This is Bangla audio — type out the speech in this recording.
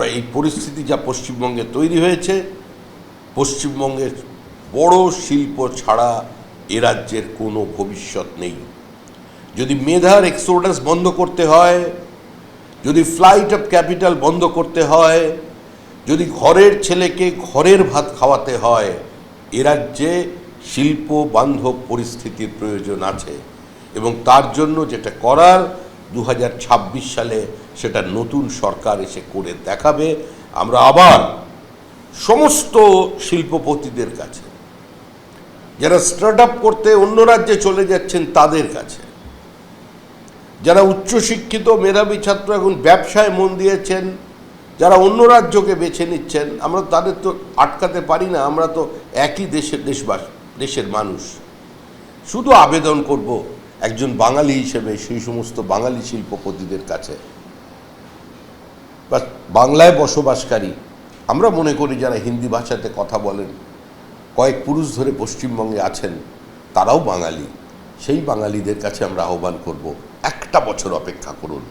আমরা এই পরিস্থিতি যা পশ্চিমবঙ্গে তৈরি হয়েছে, পশ্চিমবঙ্গের বড় শিল্প ছাড়া এ রাজ্যের কোনো ভবিষ্যৎ নেই। যদি মেধার এক্সোডাস বন্ধ করতে হয়, যদি ফ্লাইট অফ ক্যাপিটাল বন্ধ করতে হয়, যদি ঘরের ছেলেকে ঘরের ভাত খাওয়াতে হয়, এ রাজ্যে শিল্প বান্ধব পরিস্থিতির প্রয়োজন আছে। এবং তার জন্য যেটা করার 2026 সালে সেটা নতুন সরকার এসে করে দেখাবে। আমরা আবার সমস্ত শিল্পপতিদের কাছে, যারা স্টার্ট আপ করতে অন্য রাজ্যে চলে যাচ্ছেন তাদের কাছে, যারা উচ্চশিক্ষিত মেধাবী ছাত্র এখন ব্যবসায় মন দিয়েছেন, যারা অন্য রাজ্যকে বেছে নিচ্ছেন, আমরা তাদের তো আটকাতে পারি না। আমরা তো একই দেশের মানুষ। শুধু আবেদন করব একজন বাঙালি হিসেবে সেই সমস্ত বাঙালি শিল্পপতিদের কাছে, বা বাংলায় বসবাসকারী, আমরা মনে করি যারা হিন্দি ভাষাতে কথা বলেন, কয়েক পুরুষ ধরে পশ্চিমবঙ্গে আছেন, তারাও বাঙালি। সেই বাঙালিদের কাছে আমরা আহ্বান করব, একটা বছর অপেক্ষা করুন।